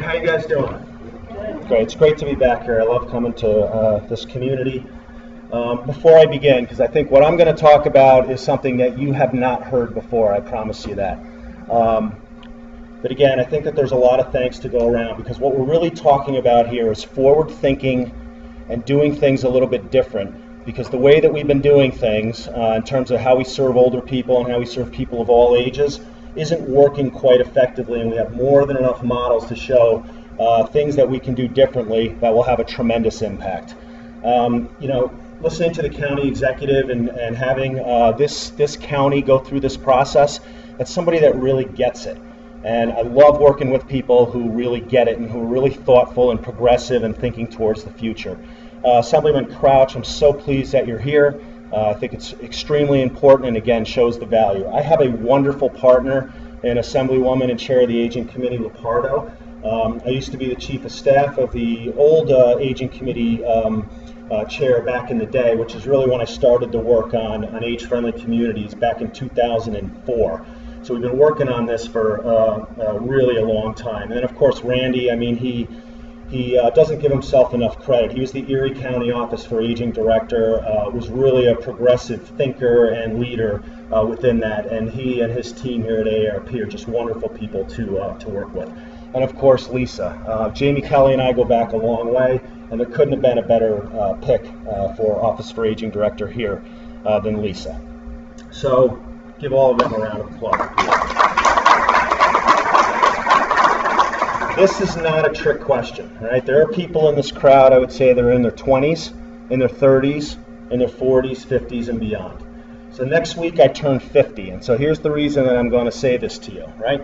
How you guys doing? Great. It's great to be back here. I love coming to this community. Before I begin, because I think what I'm going to talk about is something that you have not heard before, I promise you that. But again, I think that there's a lot of thanks to go around, because what we're really talking about here is forward thinking and doing things a little bit different, because the way that we've been doing things in terms of how we serve older people and how we serve people of all ages isn't working quite effectively, and we have more than enough models to show things that we can do differently that will have a tremendous impact. Listening to the county executive and having this county go through this process, that's somebody that really gets it. And I love working with people who really get it and who are really thoughtful and progressive and thinking towards the future. Assemblyman Crouch, I'm so pleased that you're here. I think it's extremely important and again shows the value. I have a wonderful partner in Assemblywoman and Chair of the Aging Committee, Lepardo. I used to be the Chief of Staff of the old Aging Committee chair back in the day, which is really when I started to work on age-friendly communities back in 2004. So we've been working on this for really a long time. And then of course Randy, I mean, he doesn't give himself enough credit. He was the Erie County Office for Aging Director, was really a progressive thinker and leader within that, and he and his team here at AARP are just wonderful people to work with. And of course Lisa. Jamie Kelly and I go back a long way, and there couldn't have been a better pick for Office for Aging Director here than Lisa. So give all of them a round of applause. This is not a trick question, right? There are people in this crowd, I would say they're in their 20s, in their 30s, in their 40s, 50s, and beyond. So next week I turn 50, and so here's the reason that I'm going to say this to you, right?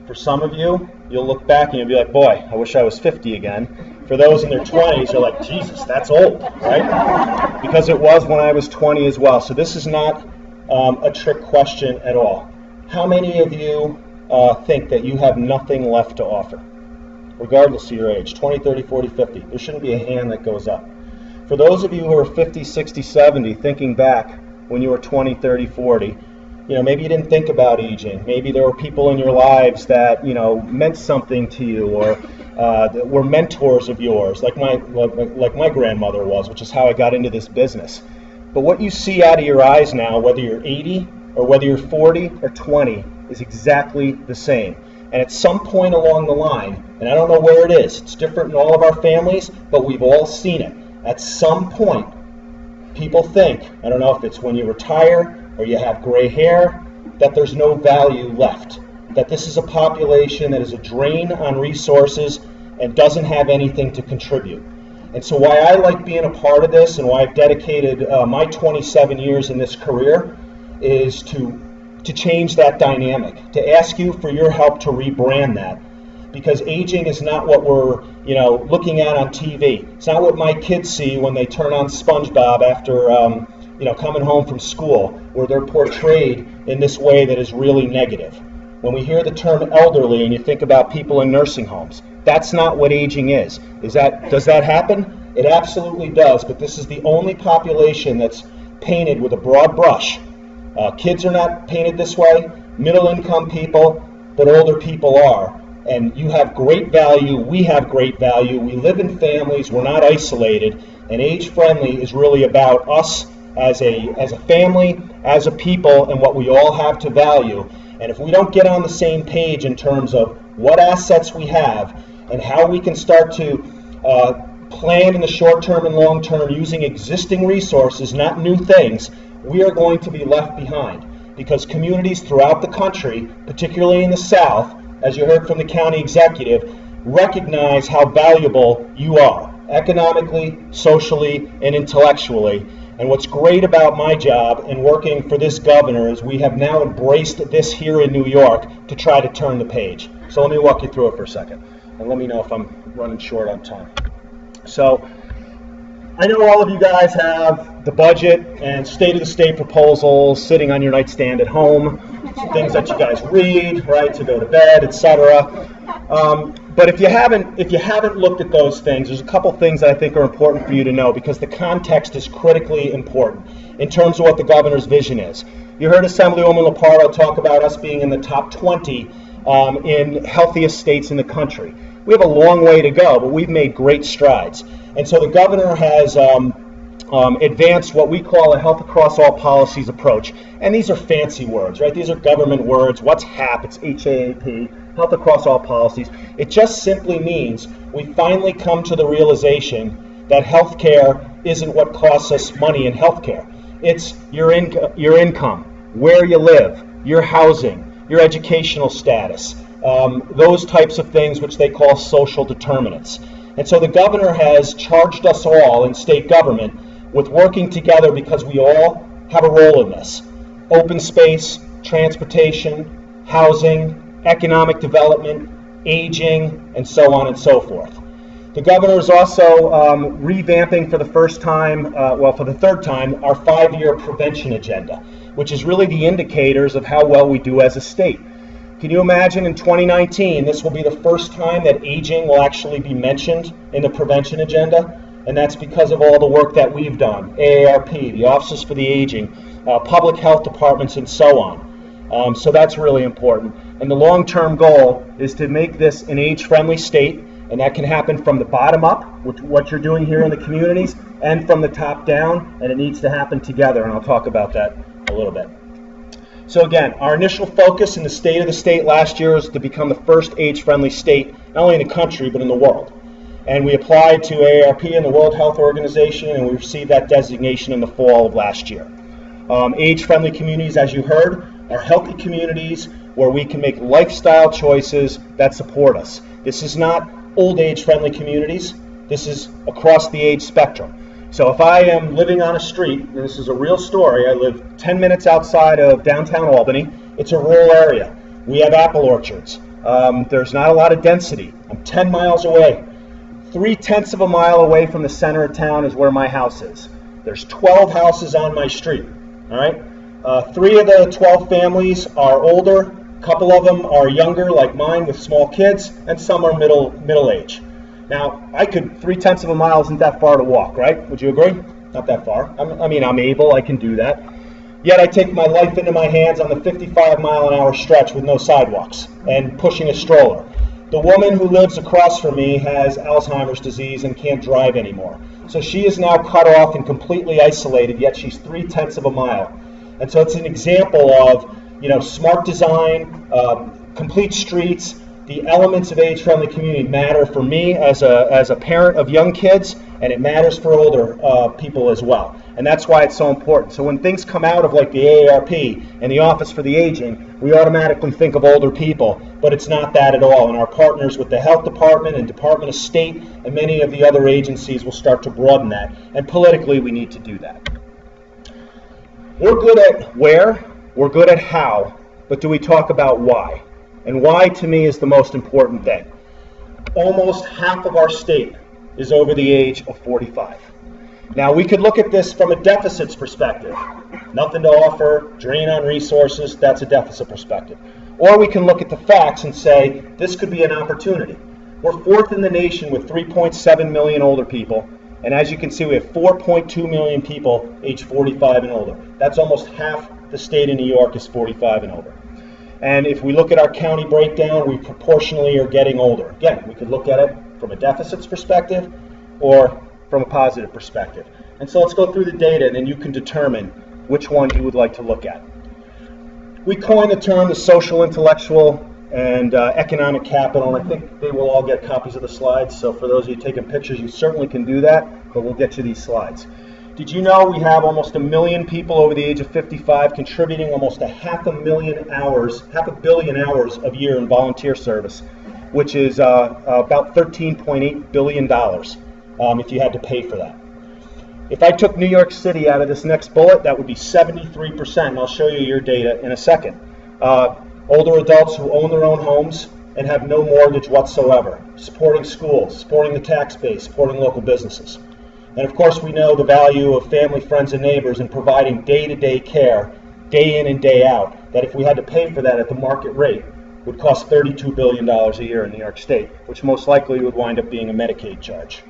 For some of you, you'll look back and you'll be like, boy, I wish I was 50 again. For those in their 20s, you're like, Jesus, that's old, right? Because it was when I was 20 as well. So this is not a trick question at all. How many of you think that you have nothing left to offer? Regardless of your age, 20, 30, 40, 50. There shouldn't be a hand that goes up. For those of you who are 50, 60, 70, thinking back when you were 20, 30, 40, maybe you didn't think about aging. Maybe there were people in your lives that, meant something to you or that were mentors of yours, like my grandmother was, which is how I got into this business. But what you see out of your eyes now, whether you're 80 or whether you're 40 or 20, is exactly the same. And at some point along the line, and I don't know where it is, it's different in all of our families, but we've all seen it. At some point, people think, I don't know if it's when you retire or you have gray hair, that there's no value left. That this is a population that is a drain on resources and doesn't have anything to contribute. And so why I like being a part of this and why I've dedicated my 27 years in this career is to change that dynamic, to ask you for your help to rebrand that. Because aging is not what we're, looking at on TV. It's not what my kids see when they turn on SpongeBob after, coming home from school, where they're portrayed in this way that is really negative. When we hear the term elderly and you think about people in nursing homes, that's not what aging is. Does that happen? It absolutely does, but this is the only population that's painted with a broad brush. Kids are not painted this way, middle income people, but older people are. And you have great value, we have great value, we live in families, we're not isolated, and Age Friendly is really about us as a family, as a people, and what we all have to value. And if we don't get on the same page in terms of what assets we have and how we can start to plan in the short term and long term using existing resources, not new things, we are going to be left behind, because communities throughout the country, particularly in the South, as you heard from the county executive, recognize how valuable you are, economically, socially, and intellectually. And what's great about my job in working for this governor is we have now embraced this here in New York to try to turn the page. So let me walk you through it for a second, and let me know if I'm running short on time. So I know all of you guys have the budget and state of the state proposals sitting on your nightstand at home, things that you guys read, right, to go to bed, etc. But if you haven't looked at those things, there's a couple things that I think are important for you to know, because the context is critically important in terms of what the governor's vision is. You heard Assemblywoman Lepardo talk about us being in the top 20 in healthiest states in the country. We have a long way to go, but we've made great strides. And so the governor has advanced what we call a health across all policies approach. And these are fancy words, right? These are government words. What's HAP? It's HAAP, health across all policies. It just simply means we finally come to the realization that healthcare isn't what costs us money in healthcare. It's your income, where you live, your housing, your educational status, those types of things which they call social determinants. And so the governor has charged us all in state government with working together because we all have a role in this. Open space, transportation, housing, economic development, aging, and so on and so forth. The governor is also revamping for the first time, for the third time, our 5-year prevention agenda, which is really the indicators of how well we do as a state. Can you imagine in 2019, this will be the first time that aging will actually be mentioned in the prevention agenda? And that's because of all the work that we've done, AARP, the Offices for the Aging, public health departments, and so on. So that's really important. And the long-term goal is to make this an age-friendly state, and that can happen from the bottom up, which what you're doing here in the communities, and from the top down, and it needs to happen together, and I'll talk about that a little bit. So again, our initial focus in the state of the state last year was to become the first age-friendly state, not only in the country, but in the world. And we applied to AARP and the World Health Organization, and we received that designation in the fall of last year. Age-friendly communities, as you heard, are healthy communities where we can make lifestyle choices that support us. This is not old age-friendly communities. This is across the age spectrum. So if I am living on a street, and this is a real story, I live 10 minutes outside of downtown Albany. It's a rural area. We have apple orchards. There's not a lot of density. I'm 10 miles away. 3/10 of a mile away from the center of town is where my house is. There's 12 houses on my street. All right. 3 of the 12 families are older. A couple of them are younger, like mine, with small kids, and some are middle age. Now, 3/10 of a mile isn't that far to walk, right? Would you agree? Not that far. I'm able, I can do that. Yet I take my life into my hands on the 55-mile-an-hour stretch with no sidewalks and pushing a stroller. The woman who lives across from me has Alzheimer's disease and can't drive anymore. So she is now cut off and completely isolated, yet she's 3/10 of a mile. And so it's an example of, smart design, complete streets. The elements of age-friendly community matter for me as a parent of young kids, and it matters for older people as well. And that's why it's so important. So when things come out of like the AARP and the Office for the Aging, we automatically think of older people, but it's not that at all. And our partners with the Health Department and Department of State and many of the other agencies will start to broaden that. And politically, we need to do that. We're good at where, we're good at how, but do we talk about why? And why, to me, is the most important thing. Almost half of our state is over the age of 45. Now, we could look at this from a deficits perspective. Nothing to offer, drain on resources, that's a deficit perspective. Or we can look at the facts and say, this could be an opportunity. We're 4th in the nation with 3.7 million older people. And as you can see, we have 4.2 million people age 45 and older. That's almost half the state of New York is 45 and older. And if we look at our county breakdown, we proportionally are getting older. Again, we could look at it from a deficits perspective or from a positive perspective. And so let's go through the data, and then you can determine which one you would like to look at. We coined the term the social, intellectual, and economic capital, and I think they will all get copies of the slides. So for those of you taking pictures, you certainly can do that, but we'll get you these slides. Did you know we have almost 1 million people over the age of 55 contributing almost 500,000 hours, 500 million hours of year in volunteer service, which is about $13.8 billion if you had to pay for that. If I took New York City out of this next bullet, that would be 73%, and I'll show you your data in a second. Older adults who own their own homes and have no mortgage whatsoever, supporting schools, supporting the tax base, supporting local businesses. And of course, we know the value of family, friends, and neighbors in providing day-to-day care, day in and day out, that if we had to pay for that at the market rate, would cost $32 billion a year in New York State, which most likely would wind up being a Medicaid charge.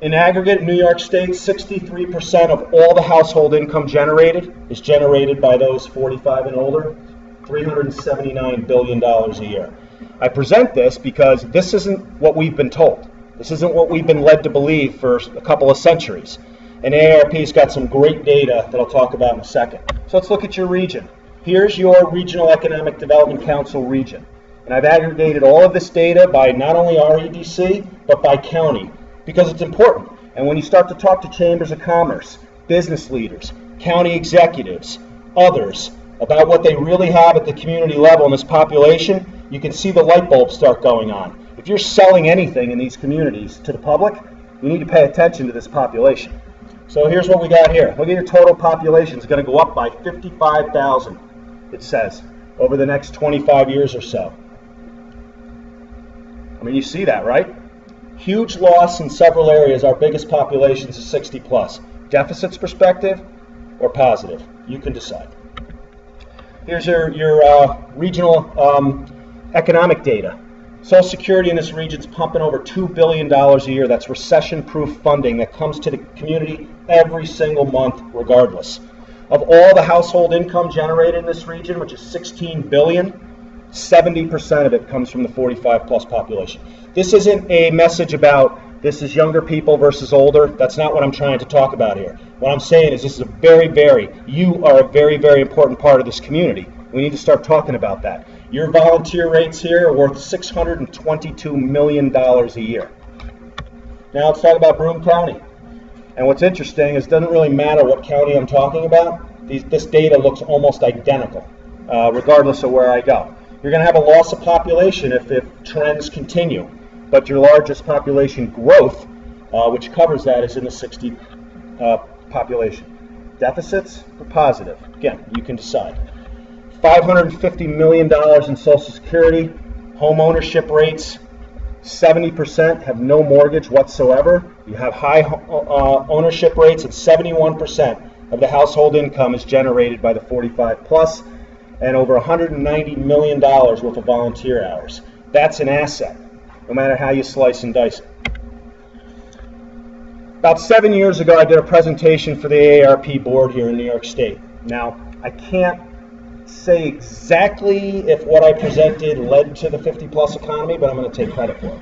In aggregate, in New York State, 63% of all the household income generated is generated by those 45 and older, $379 billion a year. I present this because this isn't what we've been told. This isn't what we've been led to believe for a couple of centuries. And AARP's got some great data that I'll talk about in a second. So let's look at your region. Here's your Regional Economic Development Council region. And I've aggregated all of this data by not only our EDC, but by county, because it's important. And when you start to talk to chambers of commerce, business leaders, county executives, others, about what they really have at the community level in this population, you can see the light bulbs start going on. If you're selling anything in these communities to the public, you need to pay attention to this population. So here's what we got here. Look at your total population. It's going to go up by 55,000, it says, over the next 25 years or so. I mean, you see that, right? Huge loss in several areas. Our biggest populations is 60 plus. Deficits perspective or positive? You can decide. Here's your regional economic data. Social Security in this region is pumping over $2 billion a year. That's recession-proof funding that comes to the community every single month, regardless. Of all the household income generated in this region, which is $16 billion, 70% of it comes from the 45-plus population. This isn't a message about this is younger people versus older. That's not what I'm trying to talk about here. What I'm saying is this is you are a very, very important part of this community. We need to start talking about that. Your volunteer rates here are worth $622 million a year. Now let's talk about Broome County. And what's interesting is it doesn't really matter what county I'm talking about. This data looks almost identical, regardless of where I go. You're going to have a loss of population if trends continue, but your largest population growth, which covers that, is in the 60 population. Deficits or positive? Again, you can decide. $550 million in Social Security. Home ownership rates, 70% have no mortgage whatsoever. You have high ownership rates, and 71% of the household income is generated by the 45 plus, and over $190 million worth of volunteer hours. That's an asset, no matter how you slice and dice it. About 7 years ago, I did a presentation for the AARP board here in New York State. Now, I can't say exactly if what I presented led to the 50-plus economy, but I'm going to take credit for it.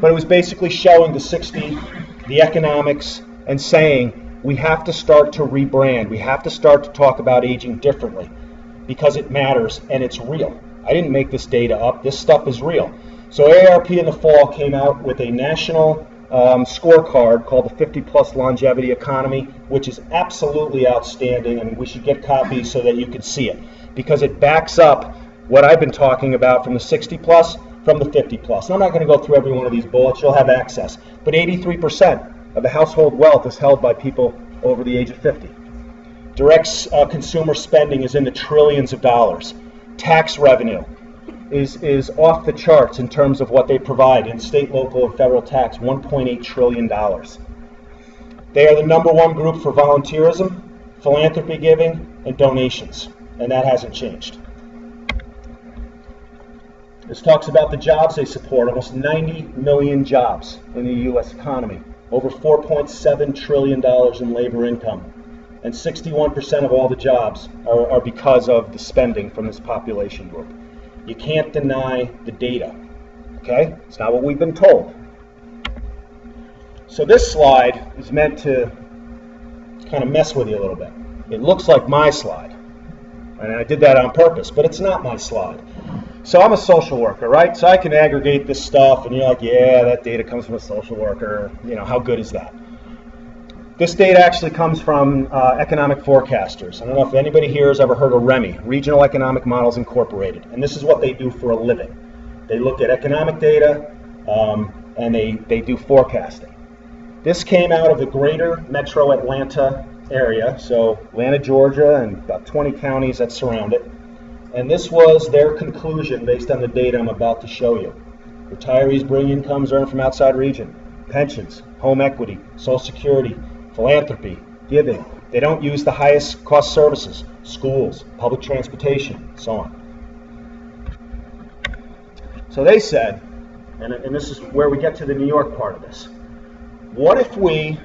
But it was basically showing the economics, and saying we have to start to rebrand. We have to start to talk about aging differently because it matters and it's real. I didn't make this data up. This stuff is real. So AARP in the fall came out with a national scorecard called the 50-plus longevity economy, which is absolutely outstanding, and we should get copies so that you can see it, because it backs up what I've been talking about from the 60-plus, from the 50-plus. And I'm not going to go through every one of these bullets. You'll have access. But 83% of the household wealth is held by people over the age of 50. Direct consumer spending is in the trillions of dollars. Tax revenue is off the charts in terms of what they provide in state, local, and federal tax, $1.8 trillion. They are the #1 group for volunteerism, philanthropy giving, and donations, and that hasn't changed. This talks about the jobs they support, almost 90 million jobs in the U.S. economy, over $4.7 trillion in labor income, and 61% of all the jobs are because of the spending from this population group. You can't deny the data, okay? It's not what we've been told. So this slide is meant to kind of mess with you a little bit. It looks like my slide, and I did that on purpose, but it's not my slide. So I'm a social worker, right? So I can aggregate this stuff, and you're like, yeah, that data comes from a social worker. You know, how good is that? This data actually comes from economic forecasters. I don't know if anybody here has ever heard of REMI, Regional Economic Models Incorporated. And this is what they do for a living. They look at economic data, and they do forecasting. This came out of the greater metro Atlanta area, so Atlanta, Georgia, and about 20 counties that surround it. And this was their conclusion based on the data I'm about to show you. Retirees bring incomes earned from outside region, pensions, home equity, Social Security, philanthropy, giving. They don't use the highest cost services, schools, public transportation, so on. So they said, and this is where we get to the New York part of this, what if we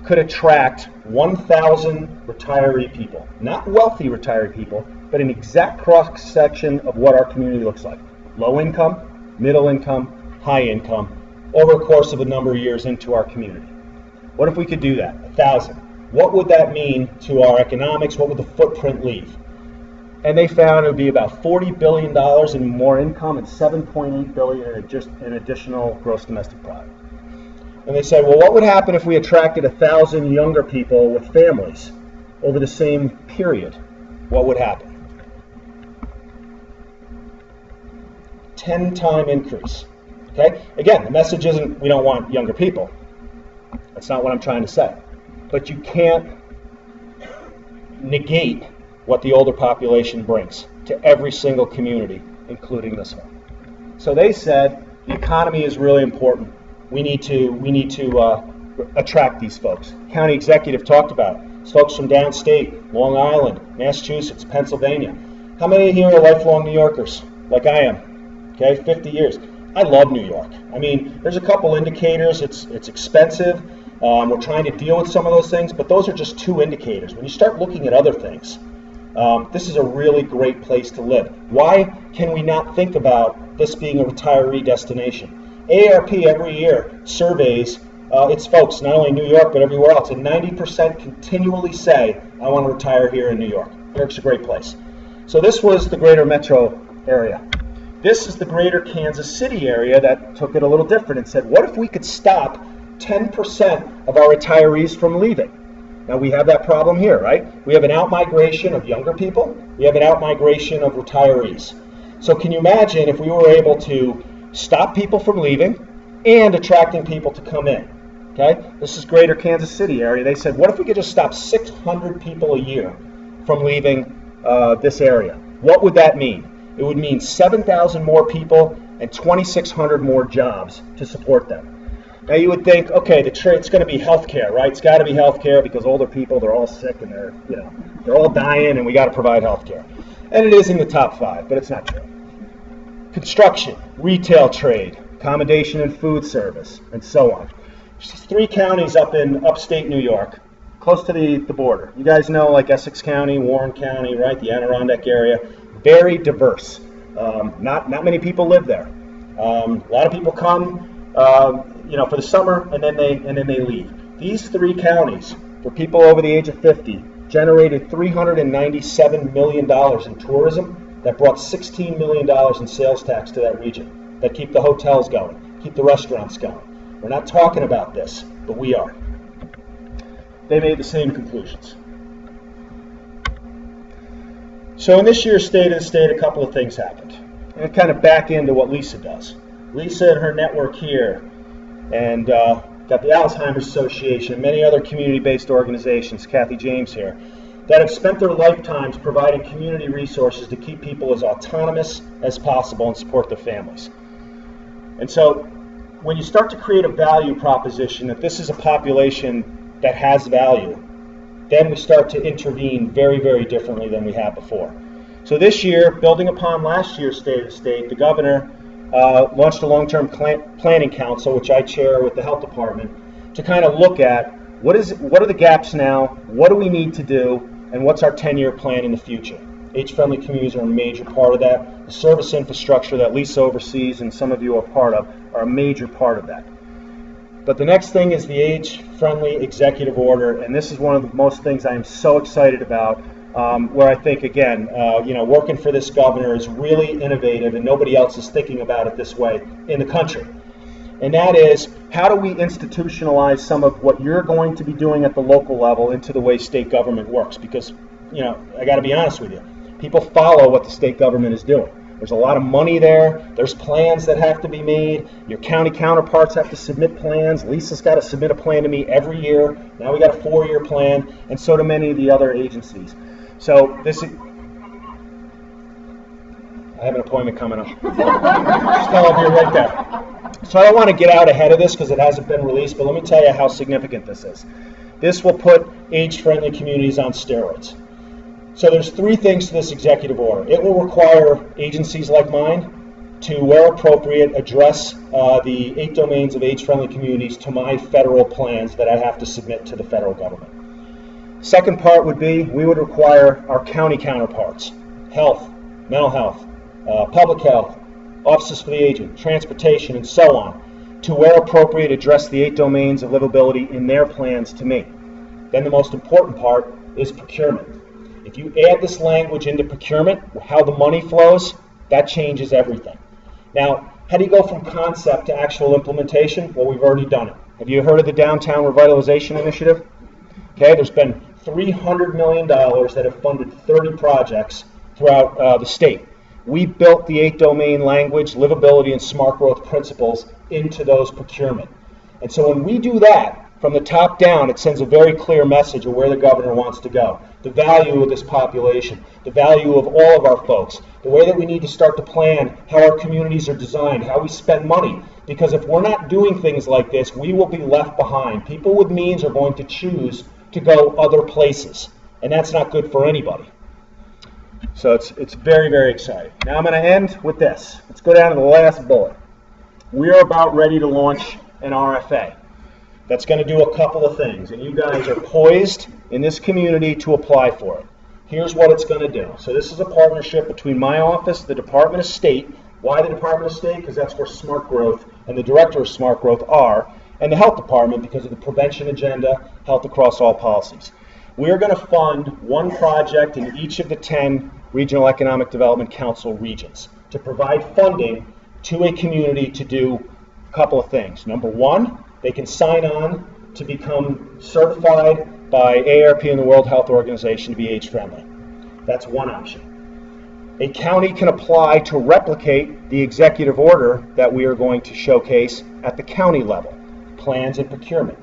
could attract 1,000 retiree people, not wealthy retiree people, but an exact cross-section of what our community looks like. Low income, middle income, high income, over a course of a number of years into our community. What if we could do that? 1,000. What would that mean to our economics? What would the footprint leave? And they found it would be about $40 billion in more income and $7.8 billion in additional gross domestic product. And they said, well, what would happen if we attracted 1,000 younger people with families over the same period? What would happen? 10-time increase. Okay? Again, the message isn't we don't want younger people. That's not what I'm trying to say. But you can't negate what the older population brings to every single community, including this one. So they said the economy is really important. We need to attract these folks. County executive talked about it. It's folks from downstate, Long Island, Massachusetts, Pennsylvania. How many here are lifelong New Yorkers, like I am? Okay, 50 years. I love New York. I mean, there's a couple indicators. It's expensive. We're trying to deal with some of those things, but those are just two indicators. When you start looking at other things, this is a really great place to live. Why can we not think about this being a retiree destination? AARP every year surveys its folks, not only in New York, but everywhere else, and 90% continually say, I want to retire here in New York. New York's a great place. So this was the greater metro area. This is the greater Kansas City area that took it a little different and said, what if we could stop 10% of our retirees from leaving? Now we have that problem here, right? We have an out-migration of younger people. We have an out-migration of retirees. So can you imagine if we were able to stop people from leaving and attracting people to come in? Okay? This is greater Kansas City area. They said, what if we could just stop 600 people a year from leaving this area? What would that mean? It would mean 7,000 more people and 2,600 more jobs to support them. Now you would think, okay, it's going to be healthcare, right? It's got to be healthcare because older people, they're all sick and they're all dying, and we got to provide healthcare. And it is in the top 5, but it's not true. Construction, retail trade, accommodation and food service, and so on. There's 3 counties up in upstate New York, close to the border. You guys know, like Essex County, Warren County, right? The Adirondack area, very diverse. Not many people live there. A lot of people come, for the summer, and then they leave. These 3 counties, for people over the age of 50, generated $397 million in tourism. That brought $16 million in sales tax to that region. That keep the hotels going, keep the restaurants going. We're not talking about this, but we are. They made the same conclusions. So in this year's State of the State, a couple of things happened. And kind of back into what Lisa does. Lisa and her network here, and got the Alzheimer's Association and many other community-based organizations, Kathy James here, that have spent their lifetimes providing community resources to keep people as autonomous as possible and support their families. And so when you start to create a value proposition that this is a population that has value, then we start to intervene very, very differently than we have before. So this year, building upon last year's State of the State, the governor launched a long-term planning council, which I chair with the health department, to kind of look at what are the gaps now, what do we need to do, and what's our 10-year plan in the future. Age-friendly communities are a major part of that. The service infrastructure that Lisa oversees and some of you are part of are a major part of that. But the next thing is the age-friendly executive order, and this is one of the most things I am so excited about, where I think, again, working for this governor is really innovative and nobody else is thinking about it this way in the country. And that is, how do we institutionalize some of what you're going to be doing at the local level into the way state government works? Because, I got to be honest with you, people follow what the state government is doing. There's a lot of money there. There's plans that have to be made. Your county counterparts have to submit plans. Lisa's got to submit a plan to me every year. Now we got a 4-year plan, and so do many of the other agencies. So this is... I have an appointment coming up. Just tell them you're right there. So I don't want to get out ahead of this because it hasn't been released, but let me tell you how significant this is. This will put age-friendly communities on steroids. So there's 3 things to this executive order. It will require agencies like mine to, where appropriate, address the 8 domains of age-friendly communities to my federal plans that I have to submit to the federal government. Second part would be, we would require our county counterparts, health, mental health, public health, offices for the aging, transportation, and so on, to, where appropriate, address the 8 domains of livability in their plans to me. Then the most important part is procurement. If you add this language into procurement, how the money flows, that changes everything. Now, how do you go from concept to actual implementation? Well, we've already done it. Have you heard of the Downtown Revitalization Initiative? Okay, there's been $300 million that have funded 30 projects throughout the state. We built the 8 domain language, livability, and smart growth principles into those procurement. And so when we do that, from the top down, it sends a very clear message of where the governor wants to go, the value of this population, the value of all of our folks, the way that we need to start to plan how our communities are designed, how we spend money. Because if we're not doing things like this, we will be left behind. People with means are going to choose to go other places, and that's not good for anybody. So it's very, very exciting. Now I'm going to end with this. Let's go down to the last bullet. We're about ready to launch an RFA. That's going to do a couple of things, and you guys are poised in this community to apply for it. Here's what it's going to do. So this is a partnership between my office, the Department of State. Why the Department of State? Because that's where Smart Growth and the Director of Smart Growth are, and the Health Department because of the prevention agenda, health across all policies. We are going to fund one project in each of the 10 Regional Economic Development Council regions to provide funding to a community to do a couple of things. Number one, they can sign on to become certified by AARP and the World Health Organization to be age-friendly. That's one option. A county can apply to replicate the executive order that we are going to showcase at the county level, plans and procurement.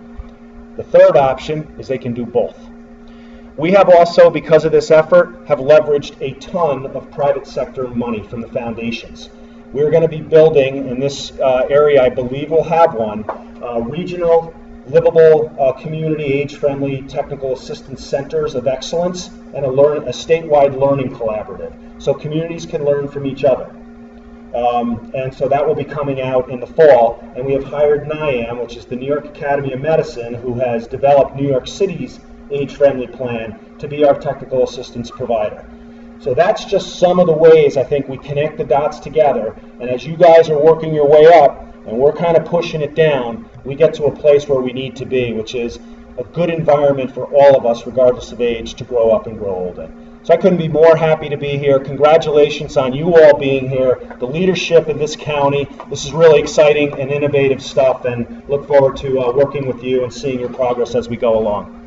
The third option is they can do both. We have also, because of this effort, have leveraged a ton of private sector money from the foundations. We're going to be building, in this area I believe we'll have one, regional, livable, community, age-friendly technical assistance centers of excellence and a statewide learning collaborative. So communities can learn from each other. And so that will be coming out in the fall. And we have hired NYAM, which is the New York Academy of Medicine, who has developed New York City's age-friendly plan to be our technical assistance provider. So that's just some of the ways I think we connect the dots together. And as you guys are working your way up, and we're kind of pushing it down, we get to a place where we need to be, which is a good environment for all of us, regardless of age, to grow up and grow old in. So I couldn't be more happy to be here. Congratulations on you all being here, the leadership in this county. This is really exciting and innovative stuff, and look forward to working with you and seeing your progress as we go along.